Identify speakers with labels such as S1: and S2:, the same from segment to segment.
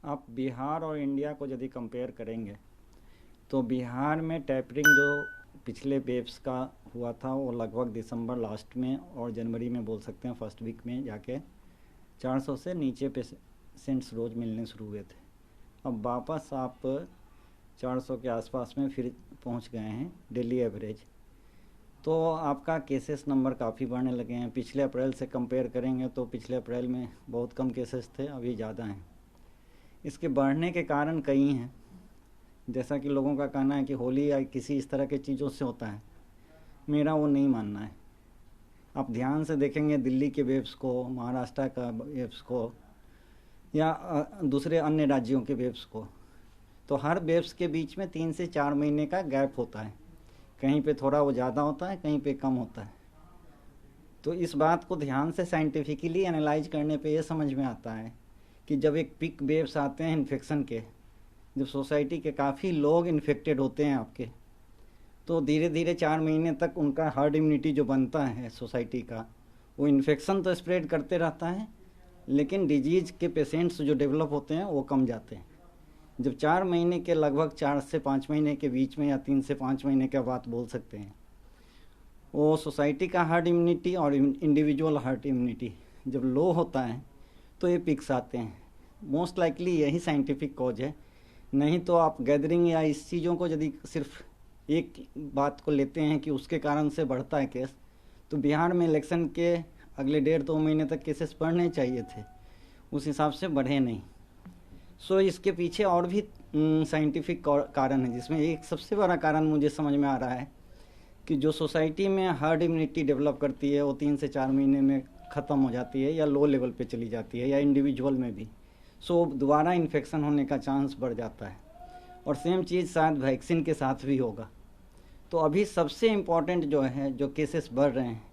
S1: आप बिहार और इंडिया को यदि कंपेयर करेंगे तो बिहार में टैपरिंग जो पिछले वेव्स का हुआ था वो लगभग दिसंबर लास्ट में और जनवरी में बोल सकते हैं फर्स्ट वीक में जाके 400 से नीचे पेशेंट्स रोज़ मिलने शुरू हुए थे। अब वापस आप 400 के आसपास में फिर पहुंच गए हैं डेली एवरेज। तो आपका केसेस नंबर काफ़ी बढ़ने लगे हैं। पिछले अप्रैल से कंपेयर करेंगे तो पिछले अप्रैल में बहुत कम केसेस थे, अभी ज़्यादा हैं। इसके बढ़ने के कारण कई हैं, जैसा कि लोगों का कहना है कि होली या किसी इस तरह के चीज़ों से होता है। मेरा वो नहीं मानना है। आप ध्यान से देखेंगे दिल्ली के वेव्स को, महाराष्ट्र का वेव्स को या दूसरे अन्य राज्यों के वेव्स को, तो हर वेव्स के बीच में 3 से 4 महीने का गैप होता है। कहीं पे थोड़ा वो ज़्यादा होता है, कहीं पे कम होता है। तो इस बात को ध्यान से साइंटिफिकली एनालाइज करने पे ये समझ में आता है कि जब एक पिक वेव्स आते हैं इन्फेक्शन के, जब सोसाइटी के काफ़ी लोग इन्फेक्टेड होते हैं आपके, तो धीरे धीरे 4 महीने तक उनका हर्ड इम्यूनिटी जो बनता है सोसाइटी का, वो इन्फेक्शन तो स्प्रेड करते रहता है, लेकिन डिजीज़ के पेशेंट्स जो डेवलप होते हैं वो कम जाते हैं। जब 4 महीने के लगभग 4 से 5 महीने के बीच में या 3 से 5 महीने का बात बोल सकते हैं, वो सोसाइटी का हर्ड इम्यूनिटी और इंडिविजुअल हर्ड इम्यूनिटी जब लो होता है तो ये पिक्स आते हैं। मोस्ट लाइकली यही साइंटिफिक कॉज है। नहीं तो आप गैदरिंग या इस चीज़ों को यदि सिर्फ एक बात को लेते हैं कि उसके कारण से बढ़ता है केस, तो बिहार में इलेक्शन के अगले 1.5-2 महीने तक केसेस बढ़ने चाहिए थे, उस हिसाब से बढ़े नहीं। सो इसके पीछे और भी साइंटिफिक कारण है, जिसमें एक सबसे बड़ा कारण मुझे समझ में आ रहा है कि जो सोसाइटी में हर्ड इम्यूनिटी डेवलप करती है वो 3 से 4 महीने में ख़त्म हो जाती है या लो लेवल पे चली जाती है, या इंडिविजुअल में भी। सो दोबारा इन्फेक्शन होने का चांस बढ़ जाता है। और सेम चीज़ शायद वैक्सीन के साथ भी होगा। तो अभी सबसे इम्पॉर्टेंट जो है, जो केसेस बढ़ रहे हैं,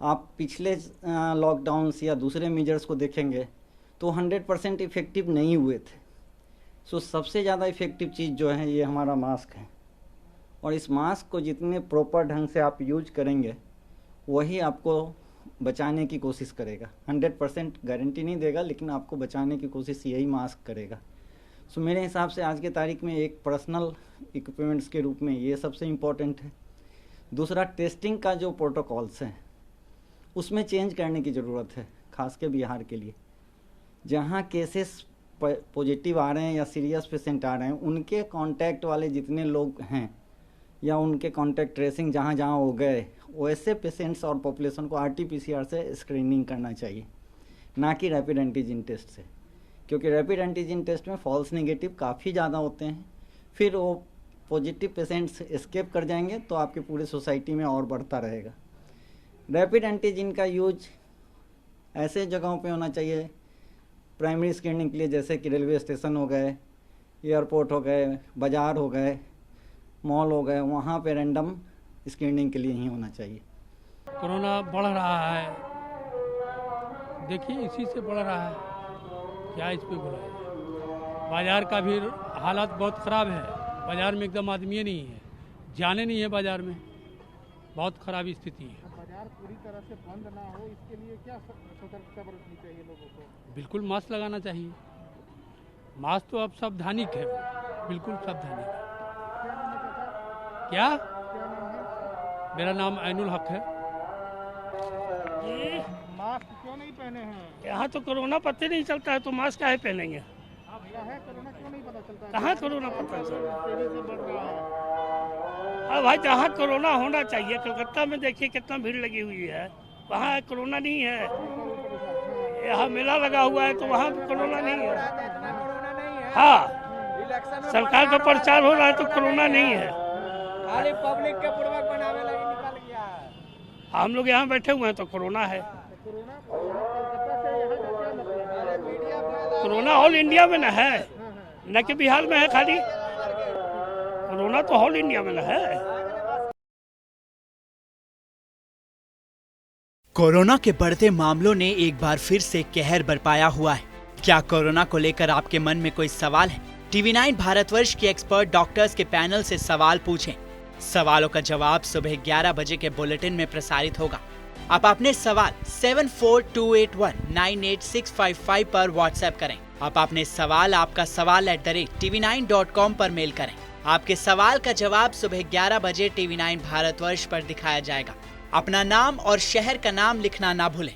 S1: आप पिछले लॉकडाउन्स या दूसरे मेजर्स को देखेंगे तो 100% इफ़ेक्टिव नहीं हुए थे। सो सबसे ज़्यादा इफ़ेक्टिव चीज़ जो है ये हमारा मास्क है, और इस मास्क को जितने प्रॉपर ढंग से आप यूज करेंगे वही आपको बचाने की कोशिश करेगा। 100% गारंटी नहीं देगा, लेकिन आपको बचाने की कोशिश यही मास्क करेगा। सो मेरे हिसाब से आज के तारीख में एक पर्सनल इक्विपमेंट्स के रूप में ये सबसे इम्पोर्टेंट है। दूसरा, टेस्टिंग का जो प्रोटोकॉल्स हैं उसमें चेंज करने की ज़रूरत है, खास के बिहार के लिए। जहाँ केसेस पॉजिटिव आ रहे हैं या सीरियस पेशेंट आ रहे हैं, उनके कांटेक्ट वाले जितने लोग हैं या उनके कांटेक्ट ट्रेसिंग जहाँ जहाँ हो गए, वैसे पेशेंट्स और पॉपुलेशन को RT-PCR से स्क्रीनिंग करना चाहिए, ना कि रैपिड एंटीजन टेस्ट से। क्योंकि रैपिड एंटीजन टेस्ट में फॉल्स नेगेटिव काफ़ी ज़्यादा होते हैं, फिर वो पॉजिटिव पेशेंट्स एस्केप कर जाएंगे तो आपके पूरे सोसाइटी में और बढ़ता रहेगा। रैपिड एंटीजन का यूज ऐसे जगहों पे होना चाहिए प्राइमरी स्क्रीनिंग के लिए, जैसे कि रेलवे स्टेशन हो गए, एयरपोर्ट हो गए, बाज़ार हो गए, मॉल हो गए, वहाँ पे रैंडम स्क्रीनिंग के लिए ही होना चाहिए।
S2: कोरोना बढ़ रहा है, देखिए इसी से बढ़ रहा है, क्या इस पे बुरा है। बाज़ार का भी हालत बहुत ख़राब है, बाज़ार में एकदम आदमी नहीं है, जाने नहीं है बाज़ार में, बहुत ख़राब स्थिति है।
S3: बाजार पूरी तरह से बंद ना हो, इसके लिए क्या सतर्कता बरतनी चाहिए लोगों को?
S2: बिल्कुल मास्क लगाना चाहिए। मास्क तो अब सावधानिक है, बिल्कुल सावधानिक है।
S3: क्या नाम है चाचा?
S2: क्या?
S3: क्या नाम है?
S2: मेरा नाम ऐनुल हक है।
S3: मास्क क्यों नहीं पहने हैं?
S4: यहाँ तो कोरोना पता नहीं चलता है तो मास्क काहे पहनेंगे?
S3: क्या है, कोरोना क्यों नहीं पता चलता है?
S4: कहाँ कोरोना पता चलता है?
S3: तेजी से बढ़ रहा है।
S4: अब भाई जहाँ कोरोना होना चाहिए, कलकत्ता में देखिए कितना भीड़ लगी हुई है, वहाँ कोरोना नहीं है। यहाँ मेला लगा हुआ है तो वहाँ भी कोरोना नहीं है। हाँ, सरकार का प्रचार हो रहा है तो कोरोना नहीं है।
S3: खाली पब्लिक के पूर्वक बनावे लगी निकल गया है।
S4: हम लोग यहाँ बैठे हुए हैं तो कोरोना है।
S3: कोरोना कलकत्ता से यहाँ का क्या मतलब है?
S4: कोरोना ऑल इंडिया में न है, न कि बिहार में है खाली, कोरोना तो ऑल इंडिया में न है।
S5: कोरोना के बढ़ते मामलों ने एक बार फिर से कहर बरपाया हुआ है। क्या कोरोना को लेकर आपके मन में कोई सवाल है? TV9 भारतवर्ष के एक्सपर्ट डॉक्टर्स के पैनल से सवाल पूछें। सवालों का जवाब सुबह 11 बजे के बुलेटिन में प्रसारित होगा। आप अपने सवाल 7428198655 पर व्हाट्सएप करें। आप अपने सवाल आपका सवाल @tv9.com पर मेल करें। आपके सवाल का जवाब सुबह 11 बजे TV9 भारतवर्ष पर दिखाया जाएगा। अपना नाम और शहर का नाम लिखना ना भूलें।